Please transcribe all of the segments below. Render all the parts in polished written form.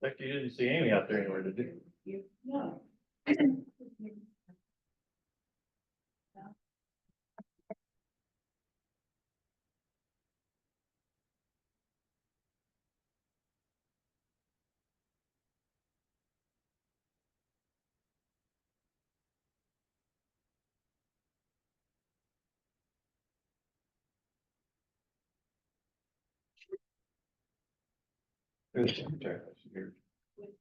Like you didn't see Amy out there anywhere, did you? No. You're the secretary.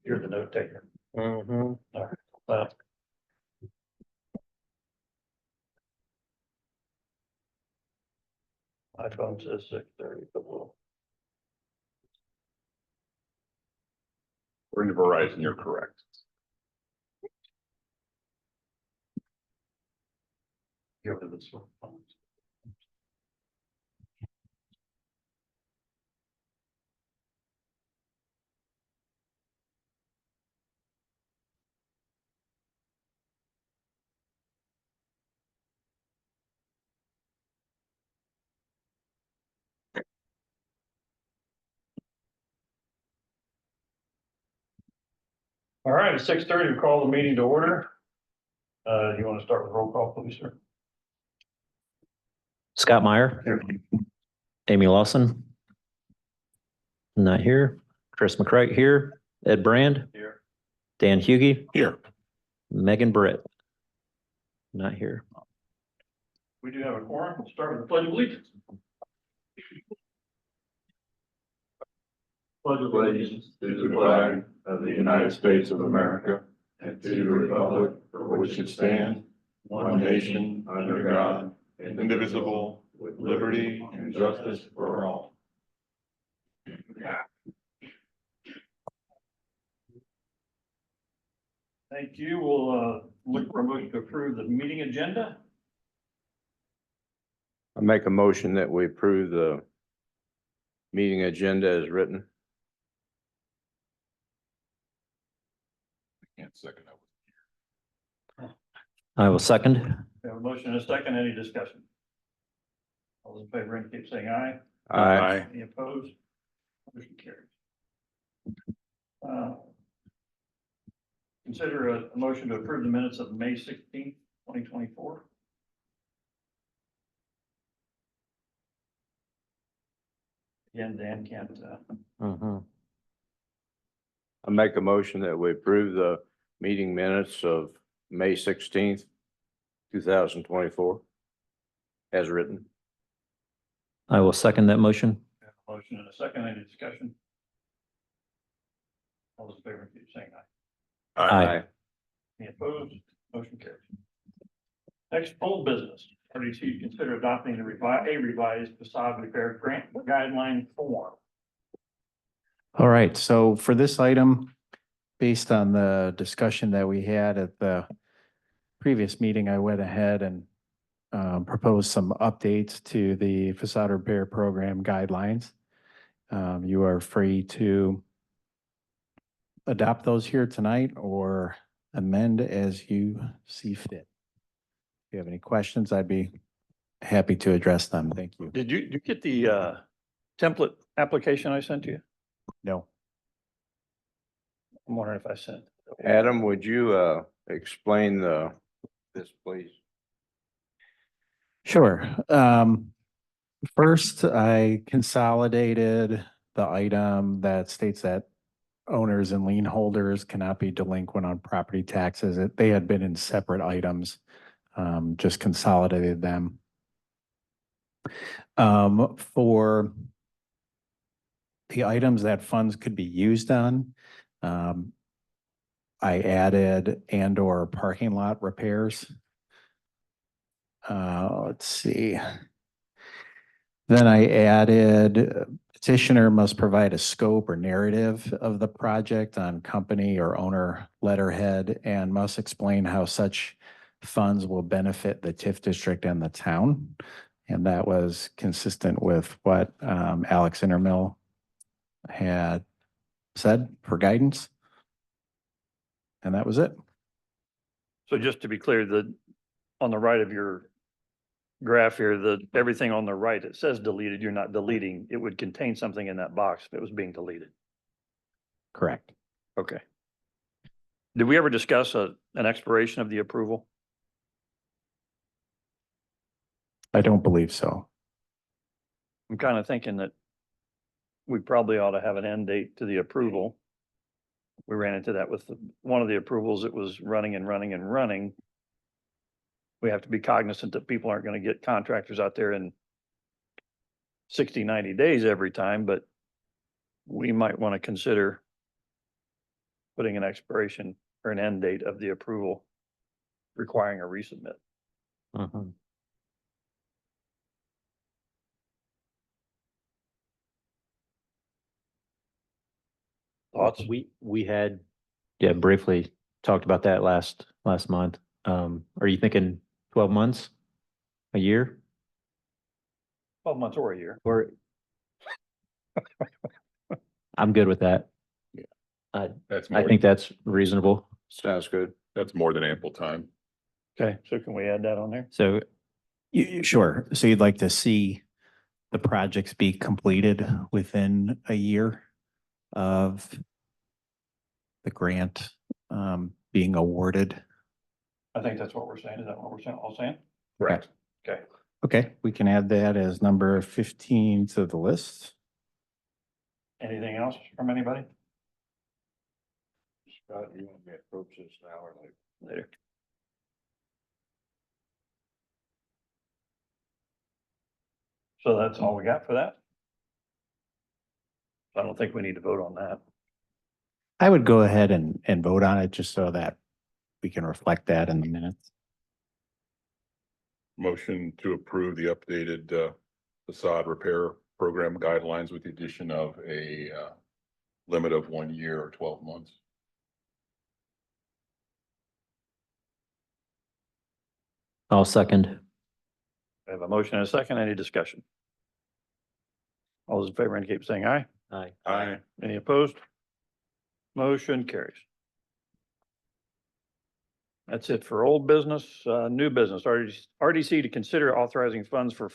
You're the note taker. Mm-hmm. All right. Well, my phone says 6:30, but we'll. According to Verizon, you're correct. Go to this one. All right, at 6:30, we call the meeting to order. You want to start with roll call, please, sir? Scott Meyer, Here. Amy Lawson. Not here. Chris McCright here. Ed Brand, Here. Dan Hughey, Here. Megan Britt. Not here. We do have a quorum. We'll start with the pledge of allegiance. Pledge of Allegiance to the flag of the United States of America and to the republic for which it stands, one nation, under God, indivisible, with liberty and justice for all. Thank you. We'll look for a motion to approve the meeting agenda. I make a motion that we approve the meeting agenda as written. I can't second that. I will second. We have a motion and a second. Any discussion? All those in favor indicate saying aye. Aye. Any opposed? Motion carries. Consider a motion to approve the minutes of May 16th, 2024. Again, Dan can't, Mhm. I make a motion that we approve the meeting minutes of May 16th, 2024 as written. I will second that motion. we have a motion and a second. Any discussion? All those in favor indicate saying aye. Aye. Any opposed? Motion carries. Next, old business. RDC consider adopting a revised facade repair grant guideline form. All right, so for this item, based on the discussion that we had at the previous meeting, I went ahead and proposed some updates to the facade repair program guidelines. You are free to adopt those here tonight or amend as you see fit. If you have any questions, I'd be happy to address them. Thank you. Did you get the template application I sent you? No. I'm wondering if I sent. Adam, would you explain this, please? Sure. First, I consolidated the item that states that owners and lien holders cannot be delinquent on property taxes. They had been in separate items, just consolidated them. For the items that funds could be used on, I added and/or parking lot repairs. Let's see. Then I added petitioner must provide a scope or narrative of the project on company or owner letterhead and must explain how such funds will benefit the TIF district and the town. And that was consistent with what Alex Intermill had said for guidance. And that was it. So just to be clear, on the right of your graph here, everything on the right, it says deleted, you're not deleting. It would contain something in that box if it was being deleted. Correct. Okay. Did we ever discuss an expiration of the approval? I don't believe so. I'm kind of thinking that we probably ought to have an end date to the approval. We ran into that with one of the approvals. It was running and running and running. We have to be cognizant that people aren't going to get contractors out there in 60, 90 days every time, but we might want to consider putting an expiration or an end date of the approval requiring a resubmit. Mhm. Thoughts? We had, yeah, briefly talked about that last month. Are you thinking 12 months? A year? 12 months or a year. Or? I'm good with that. That's I think that's reasonable. Sounds good. that's more than ample time. Okay, so can we add that on there? So, sure. So you'd like to see the projects be completed within a year of the grant being awarded? I think that's what we're saying. Is that what we're saying, all saying? Correct. Okay. Okay, we can add that as number 15 to the list. Anything else from anybody? Scott, you want me to approach this now or later? Later. So that's all we got for that? I don't think we need to vote on that. I would go ahead and vote on it just so that we can reflect that in the minutes. Motion to approve the updated facade repair program guidelines with the addition of a limit of 1 year or 12 months. I'll second. We have a motion and a second. Any discussion? All those in favor indicate by saying aye. Aye. Aye. Any opposed? Motion carries. That's it for old business. New business, RDC to consider authorizing funds for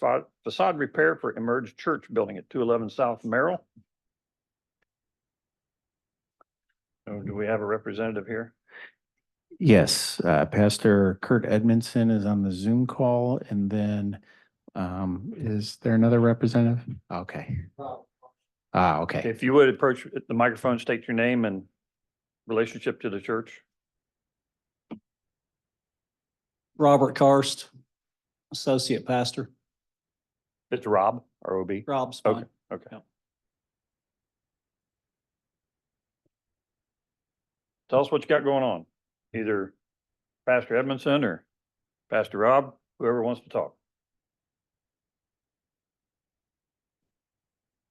facade repair for emerged church building at 211 South Merrill. So do we have a representative here? Yes, Pastor Kurt Edmondson is on the Zoom call, and then is there another representative? Okay. Okay. If you would approach the microphone, state your name and relationship to the church. Robert Karst, Associate Pastor. It's Rob, R-O-B. Rob's Okay, fine. okay. Yeah. Tell us what you got going on. Either Pastor Edmondson or Pastor Rob, whoever wants to talk.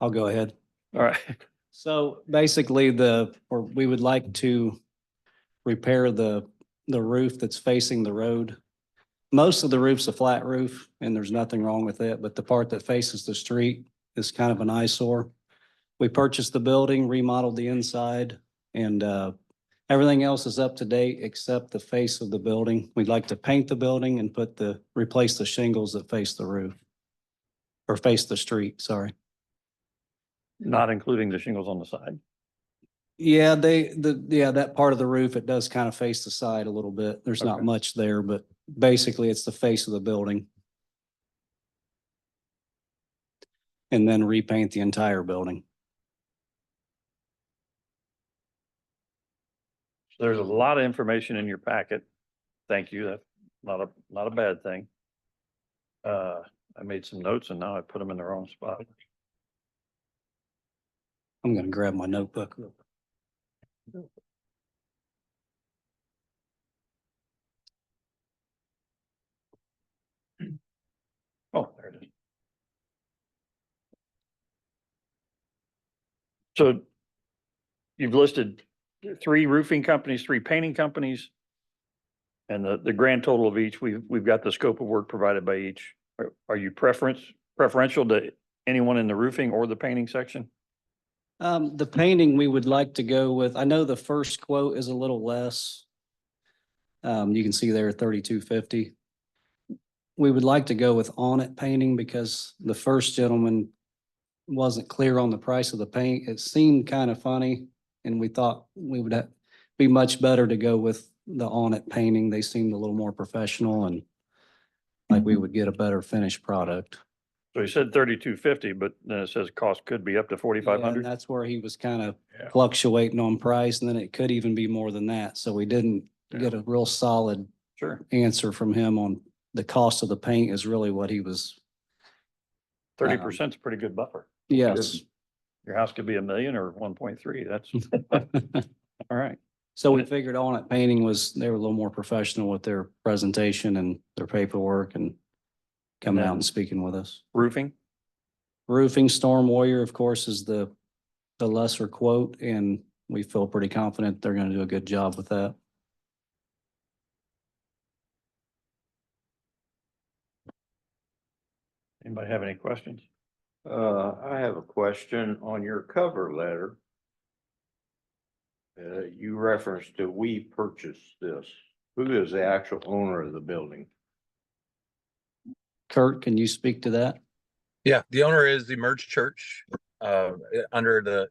I'll go ahead. All right. So basically we would like to repair the roof that's facing the road. Most of the roof's a flat roof and there's nothing wrong with it, but the part that faces the street is kind of an eyesore. We purchased the building, remodeled the inside, and everything else is up to date except the face of the building. We'd like to paint the building and replace the shingles that face the roof. Or face the street, sorry. Not including the shingles on the side. Yeah, that part of the roof, it does kind of face the side a little bit. There's not Okay. much there, but basically it's the face of the building. And then repaint the entire building. There's a lot of information in your packet. Thank you. That's not a bad thing. I made some notes and now I put them in the wrong spot. I'm gonna grab my notebook. Oh, there it is. So you've listed 3 roofing companies, 3 painting companies. And the grand total of each, we've got the scope of work provided by each. Are you preferential to anyone in the roofing or the painting section? The painting we would like to go with, I know the first quote is a little less. You can see there 3250. We would like to go with On It Painting because the first gentleman wasn't clear on the price of the paint. It seemed kind of funny and we thought we would be much better to go with the on-it painting. They seemed a little more professional and like we would get a better finished product. So he said 3,250, but then it says cost could be up to Yeah, 4,500. and that's where he was kind of Yeah. fluctuating on price, and then it could even be more than that. So we didn't get a real solid Sure. answer from him on the cost of the paint is really what he was. 30% is a pretty good buffer. Yes. Your house could be 1 million or 1.3. That's all right. So we figured on it painting was, they were a little more professional with their presentation and their paperwork and coming out then- and speaking with us. Roofing. Roofing, Storm Warrior, of course, is the lesser quote, and we feel pretty confident they're gonna do a good job with that. Anybody have any questions? I have a question on your cover letter. You referenced that we purchased this. Who is the actual owner of the building? Kurt, can you speak to that? Yeah, the owner is the Emerge Church. Under the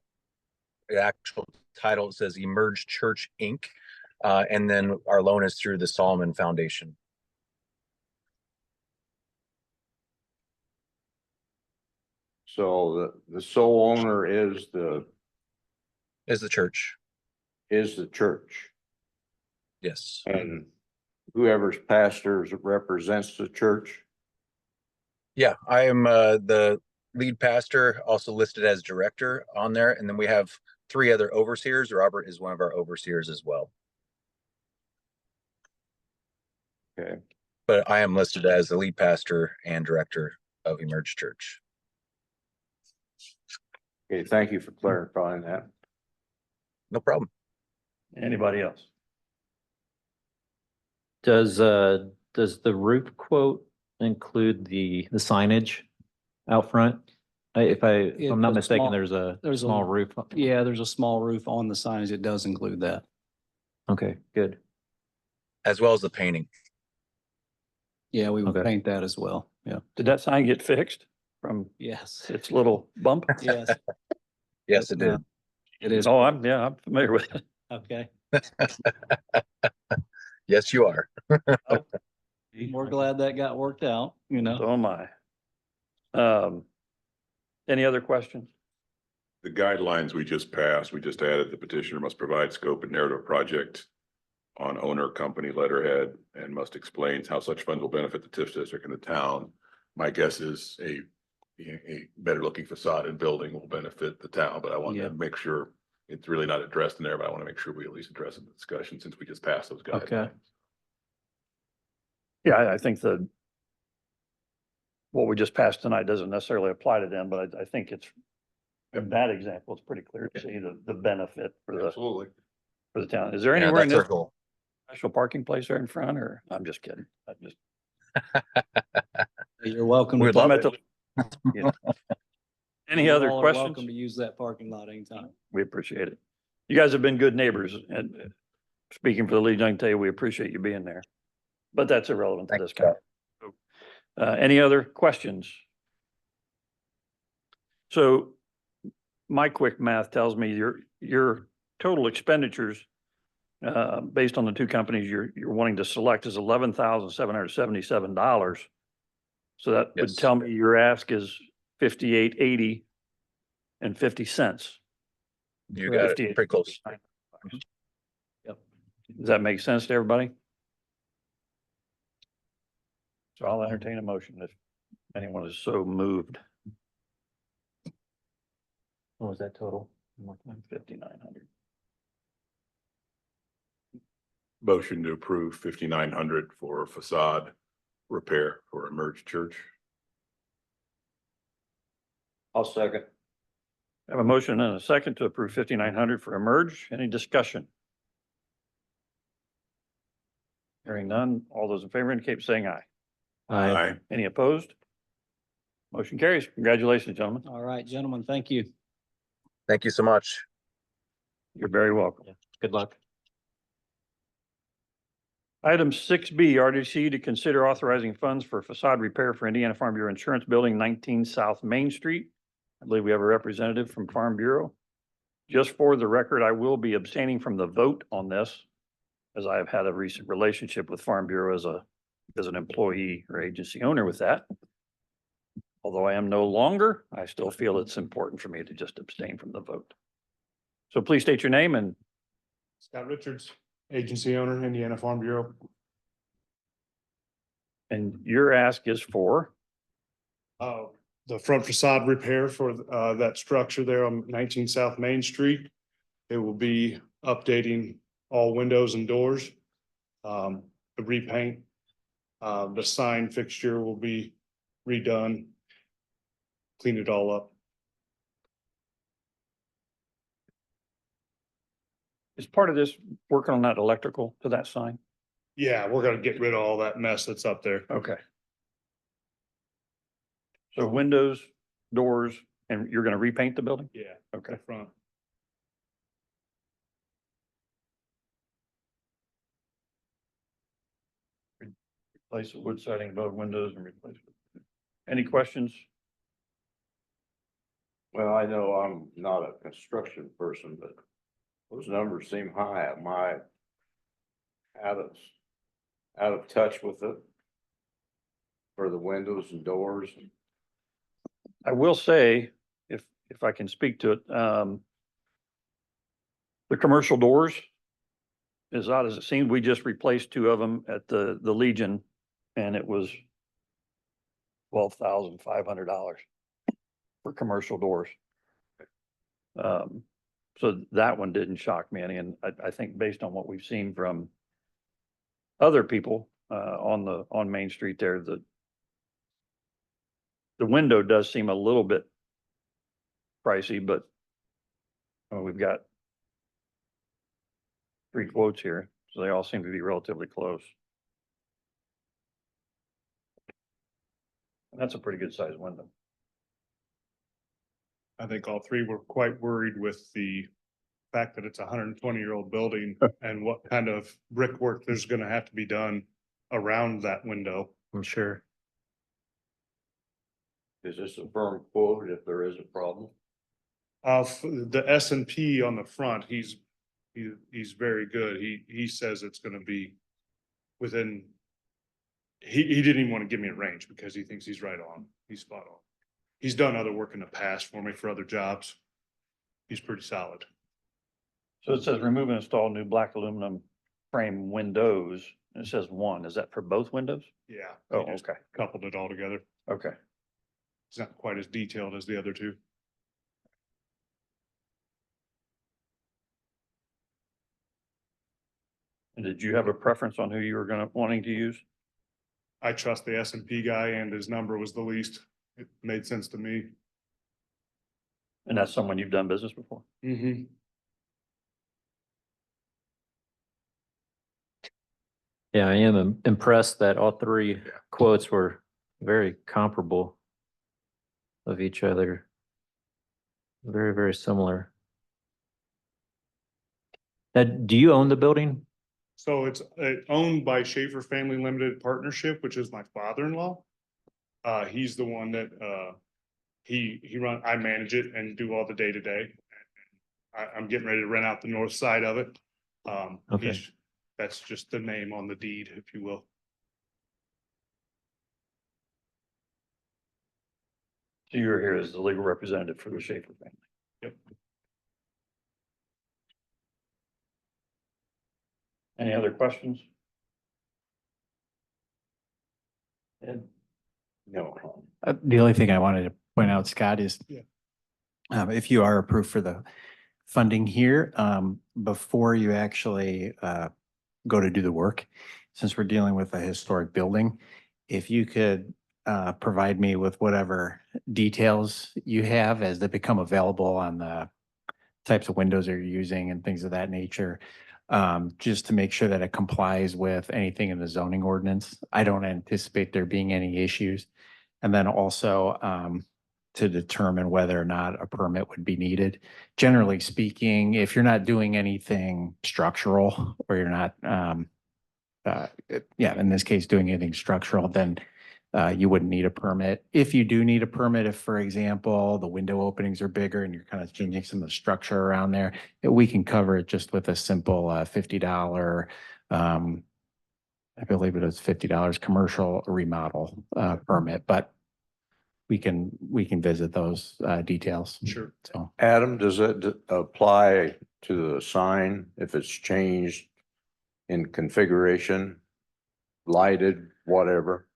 actual title, it says Emerge Church, Inc. And then our loan is through the Solomon Foundation. So the sole owner is the Church. church, Yes. and whoever's pastors represents the church. Yeah, I am the lead pastor, also listed as director on there. And then we have 3 other overseers. Robert is one of our overseers as well. Okay. But I am listed as the lead pastor and director of Emerge Church. Okay, thank you for clarifying that. No problem. Anybody else? Does the roof quote include the signage out front? If I'm not It's a mistaken, small- there's a there's a- small roof. Yeah, there's a small roof on the signs. It does include that. Okay, good. As well as the painting. Yeah, we would Okay. paint that as well. Yeah. Did that sign get fixed from Yes. its little bump? Yes, Yes, it did. it is. Oh, I'm familiar with it. Okay. Yes, you are. We're glad that got worked out, you know. So am I. Any other questions? The guidelines we just passed, we just added the petitioner must provide scope and narrative of project on owner, company, letterhead, and must explain how such funds will benefit the TIF district and the town. My guess is a better looking facade and building will benefit the town, but I want Yeah. to make sure it's really not addressed in there, but I want to make sure we at least address it in the discussion since we just passed those guidelines. Okay. Yeah, I think what we just passed tonight doesn't necessarily apply to them, but I think it's, in that example, it's pretty clear to see the benefit for Absolutely. the town. Is there Yeah, anywhere in that's our this goal. special parking place there in front, or I'm just kidding? You're welcome. We'd to love I'm it. at the- Yeah. Any You other all are questions? Welcome to use that parking lot anytime. We appreciate it. You guys have been good neighbors, and speaking for the Legion, I can tell you, we appreciate you being there. But that's irrelevant to Thank this you. guy. Any other questions? So my quick math tells me your total expenditures, based on the 2 companies you're wanting to select is $11,777. So that would Yes. tell me your ask is 58.80 and 50 cents. You got it. Pretty close. Yep. Does that make sense to everybody? So I'll entertain a motion if anyone is so moved. What was that total? 5,900. Motion to approve 5,900 for facade repair for Emerge Church. I'll second. I have a motion and a second to approve 5,900 for Emerge. Any discussion? Hearing none. All those in favor indicate by saying aye. Aye. Any opposed? Motion carries. Congratulations, gentlemen. All right, gentlemen, thank you. Thank you so much. You're very welcome. Good luck. Item 6B, RDC to consider authorizing funds for facade repair for Indiana Farm Bureau Insurance Building 19 South Main Street. I believe we have a representative from Farm Bureau. Just for the record, I will be abstaining from the vote on this, as I have had a recent relationship with Farm Bureau as an employee or agency owner with that. Although I am no longer, I still feel it's important for me to just abstain from the vote. So please state your name and Scott Richards, agency owner, Indiana Farm Bureau. your ask is for, The front facade repair for that structure there on 19 South Main Street. It will be updating all windows and doors. The repaint. The sign fixture will be redone. Clean it all up. is part of this working on that electrical to that sign? Yeah, we're gonna get rid of all that mess that's up there. Okay. So windows, doors, and you're gonna repaint the building? Yeah, Okay. the front. Replace the wood siding above windows and replace it. Any questions? Well, I know I'm not a construction person, but those numbers seem high. Am I out of touch with it? For the windows and doors? I will say, if I can speak to it, the commercial doors, as odd as it seemed, we just replaced two of them at the Legion, and it was $12,500 for commercial doors. So that one didn't shock me any, and I think based on what we've seen from other people on Main Street there, the window does seem a little bit pricey, but we've got 3 quotes here, so they all seem to be relatively close. And that's a pretty good sized window. I think all three were quite worried with the fact that it's a 120-year-old building and what kind of brickwork there's gonna have to be done around that window. I'm sure. Is this a firm quote if there is a problem? The S and P on the front, he's very good. He says it's gonna be within. He didn't even want to give me a range because he thinks he's right on. He's spot on. He's done other work in the past for me for other jobs. He's pretty solid. So it says remove and install new black aluminum frame windows, and it says one. Is that for both windows? Yeah. Oh, he just okay, Coupled it all together. okay. It's not quite as detailed as the other two. And did you have a preference on who you were wanting to use? I trust the S and P guy and his number was the least. It made sense to me. And that's someone you've done business before? Mm-hmm. Yeah, I am impressed that all three quotes were very comparable of each other. Very, very similar. Now, do you own the building? So it's owned by Schaefer Family Limited Partnership, which is my father-in-law. He's the one that he I manage it and do all the day-to-day. I'm getting ready to rent out the north side of it. Okay. That's just the name on the deed, if you will. So you're here as the legal representative for the Schaefer family? Yep. Any other questions? Ed? No. The only thing I wanted to point out, Scott, is Yeah. If you are approved for the funding here, before you actually go to do the work, since we're dealing with a historic building, if you could provide me with whatever details you have as they become available on the types of windows you're using and things of that nature, just to make sure that it complies with anything in the zoning ordinance. I don't anticipate there being any issues. And then also to determine whether or not a permit would be needed. Generally speaking, if you're not doing anything structural or you're not, in this case, doing anything structural, then you wouldn't need a permit. If you do need a permit, if, for example, the window openings are bigger and you're kind of changing some of the structure around there, we can cover it just with a simple $50, I believe it is $50 commercial remodel permit, but we can visit those details. Sure. So, Adam, does it apply to the sign if it's changed in configuration, lighted, whatever?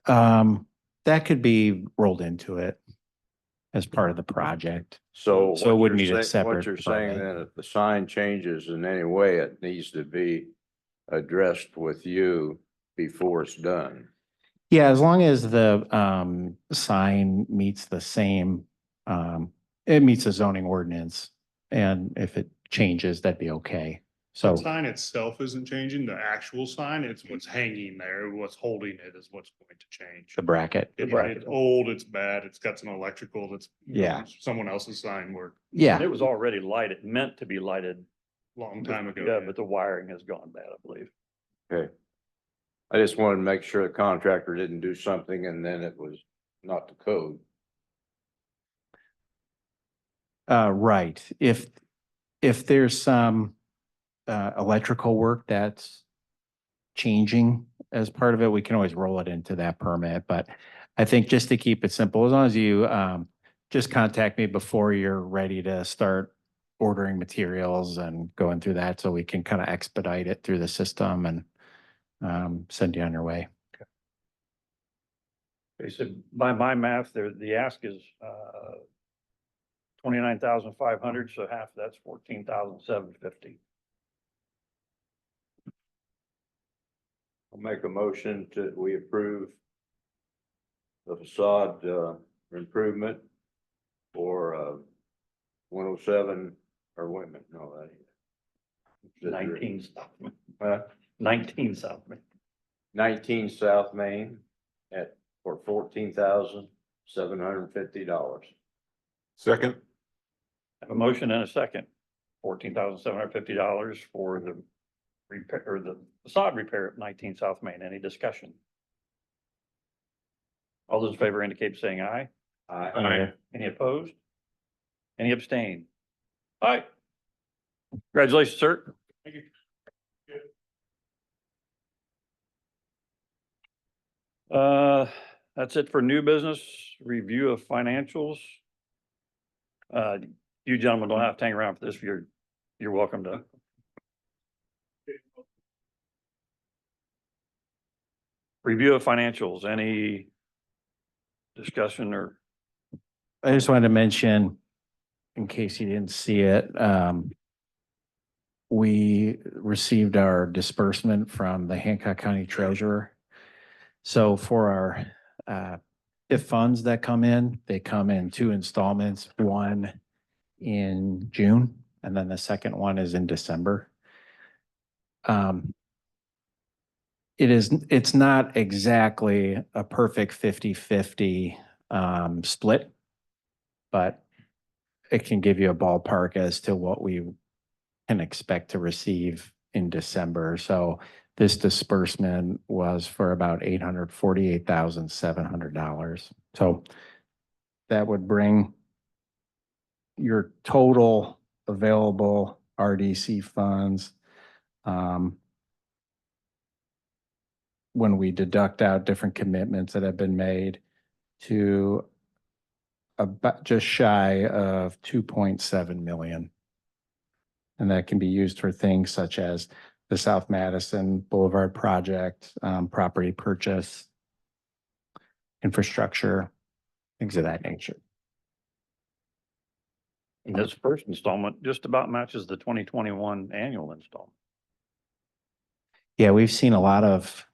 that could be rolled into it as part of the project. So. So it what wouldn't you're need a say- What separate you're saying permit. then, if the sign changes in any way, it needs to be addressed with you before it's done. Yeah, as long as the sign meets the same, it meets the zoning ordinance. And if it changes, that'd be okay. So So, the sign itself isn't changing, the actual sign, it's what's hanging there, what's holding it is what's going to change. the bracket. It's old, it's bad, it's got some electrical that's. Yeah. Someone else's sign work Yeah, It was already lighted, meant to be lighted. long time ago. Yeah, but the wiring has gone bad, I believe. Okay. I just wanted to make sure the contractor didn't do something and then it was not the code. right. If there's some electrical work that's changing as part of it, we can always roll it into that permit. But I think just to keep it simple, as long as you just contact me before you're ready to start ordering materials and going through that, so we can kind of expedite it through the system and send you on your way. They said, by my math, there, the ask is 29,500, so half that's 14,750. I'll make a motion to, we approve the facade improvement for 107, or wait a minute, no, that ain't. 19 South, Uh, 19 South Main. 19 South Main for $14,750. Second. Have a motion and a second, $14,750 for the repair, or the facade repair at 19 South Main. Any discussion? All those in favor indicate by saying aye. Aye. Any opposed? Any abstain? Aye. Congratulations, sir. Thank you. That's it for new business, review of financials. You gentlemen don't have to hang around for this. You're welcome to. Review of financials, any discussion or? I just wanted to mention, in case you didn't see it, we received our disbursement from the Hancock County Treasurer. So for our TIF funds that come in, they come in 2 installments, one in June, and then the second one is in December. It's not exactly a perfect 50-50 split, but it can give you a ballpark as to what we can expect to receive in December. So this disbursement was for about $848,700. So that would bring your total available RDC funds, when we deduct out different commitments that have been made, to about just shy of 2.7 million. And that can be used for things such as the South Madison Boulevard project, property purchase, infrastructure, things of that nature. And this first installment just about matches the 2021 annual installment. Yeah, we've seen a lot of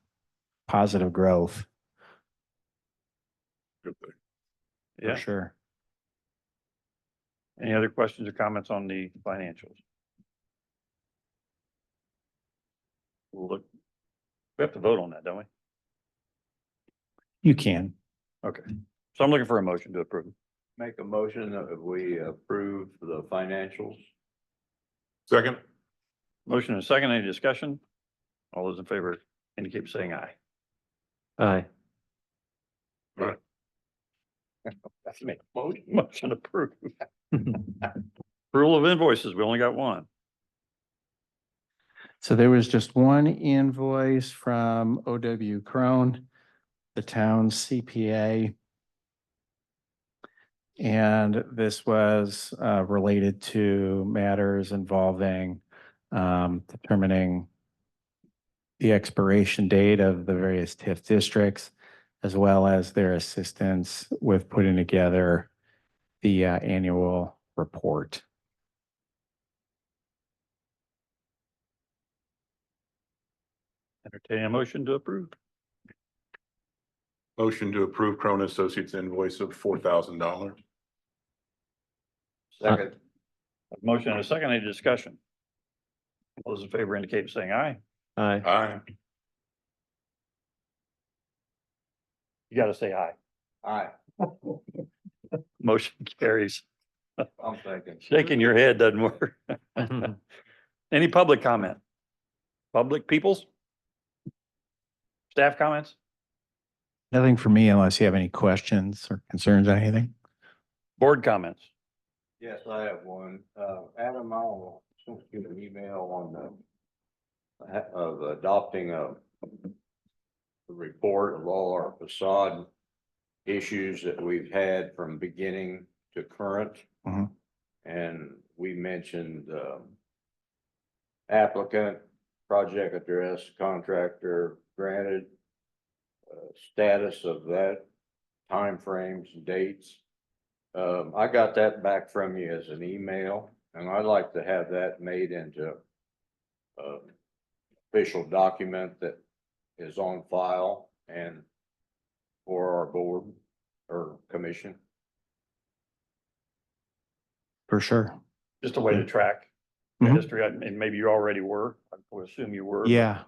positive growth Good thing. for Yeah. sure. Any other questions or comments on the financials? We'll look, we have to vote on that, don't we? You can. Okay. So I'm looking for a motion to approve. Make a motion that we approve the financials. Second. Motion and a second, any discussion? All those in favor indicate by saying aye. Aye. That's me. Motion. Motion approved. Approval of invoices, we only got one. So there was just one invoice from OW Krohn, the town's CPA. And this was related to matters involving determining the expiration date of the various TIF districts, as well as their assistance with putting together the annual report. Entertain a motion to approve. Motion to approve Krohn Associates invoice of $4,000. Second. Motion and a second, any discussion? All those in favor indicate by saying aye. Aye. Aye. You gotta say aye. Aye. Motion carries. I'm thinking. Shaking your head doesn't work. Any public comment? Public peoples? Staff comments? Nothing for me unless you have any questions or concerns on anything. Board comments? Yes, I have one. Adam, I'll send you an email on of adopting a report of all our facade issues that we've had from beginning to current. Mhm. And we mentioned applicant, project address, contractor granted, status of that, timeframes, dates. I got that back from you as an email, and I'd like to have that made into official document that is on file and for our board or commission. For sure. Just a way to track the Mhm. history, and maybe you already were, I would assume you were. but- Yeah,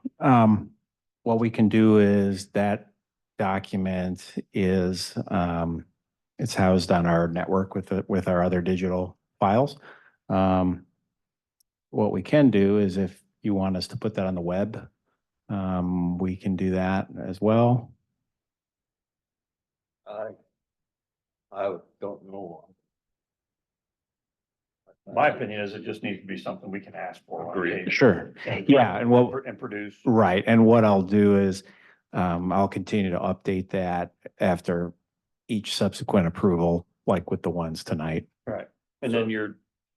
what we can do is that document is, it's housed on our network with our other digital files. What we can do is if you want us to put that on the web, we can do that as well. I don't know. My opinion is it just needs to be something we can ask for. on Agreed. occasion. Sure. Yeah, and what, And produce. right, and what I'll do is, I'll continue to update that after each subsequent approval, like with the ones tonight. Right. And then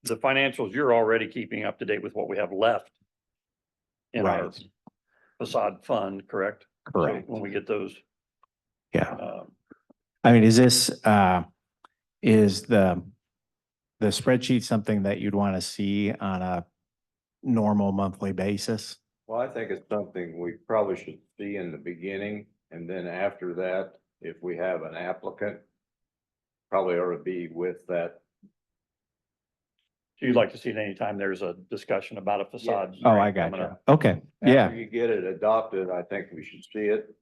the financials, you're already keeping up to date with what we have left in our Right. facade fund, correct? So Correct. when we get those, Yeah. I mean, is this, is the spreadsheet something that you'd want to see on a normal monthly basis? Well, I think it's something we probably should see in the beginning, and then after that, if we have an applicant, probably ought to be with that. you'd like to see it anytime there's a discussion about a facade. Yes. Oh, I grant got coming you. up. Okay, yeah, After you get it adopted, I think we should see it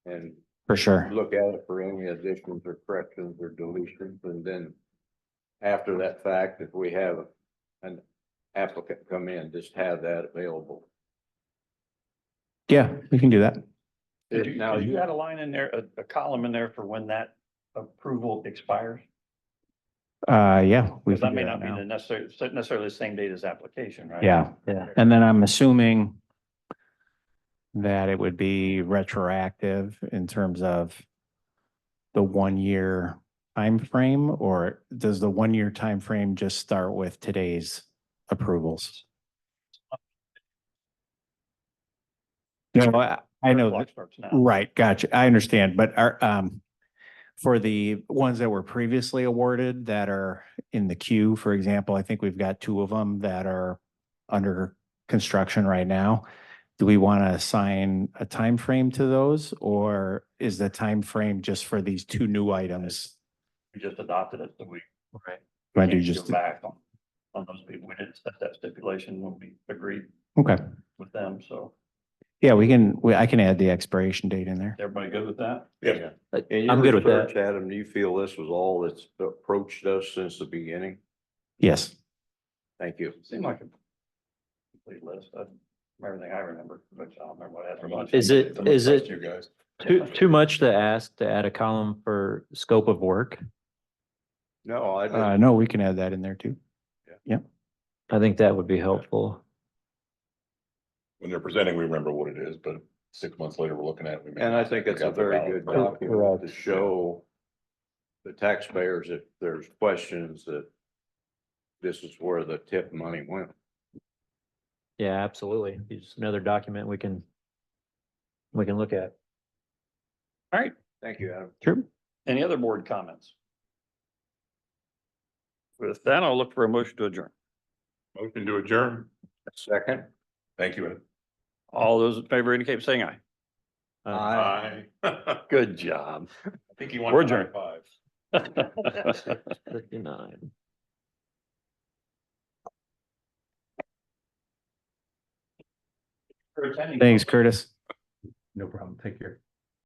and for sure. look at it for any additions or corrections or deletions, and then after that fact, if we have an applicant come in, just have that available. Yeah, we can do that. Now, Did you add a line in there, a column in there for when that approval expires? Yeah. we Because can that may do not be now. the necessarily the same date as application, right? Yeah, Yeah. and then I'm assuming that it would be retroactive in terms of the 1 year time frame, or does the 1 year time frame just start with today's approvals? No, I know, Clock that- starts now. right, gotcha. I understand, but for the ones that were previously awarded that are in the queue, for example, I think we've got 2 of them that are under construction right now. Do we want to assign a time frame to those, or is the time frame just for these 2 new items? We just adopted it, so we. Right. Do I do can't just, go back on those people. We didn't set that stipulation when we agreed okay, with them, so yeah, I can add the expiration date in there. everybody good with that? Yeah. in your I'm good with that. research, Adam, do you feel this was all that's approached us since the beginning? Yes, Thank you. Seemed like a complete list of everything I remember, but I don't remember what I had for lunch. Is it- You guys. Too much to ask to add a column for scope of work. No, I didn't. No, we can add that in there too. I think that would be helpful. When they're presenting, we remember what it is, but 6 months later, we're looking at it. we may And I not think it's a forgot the very value. good document to show the taxpayers if there's questions that this is where the tip money went. Yeah, absolutely. It's another document we can look at. All right, Thank you, Adam. Sure. any other board comments? With that, I'll look for a motion to adjourn. Motion to adjourn. Second. Thank you, Ed. All those in favor indicate by saying aye. Aye. I Good job. think he We're wanted adjourned. high five. 59. Thanks, Curtis. No problem. Take care.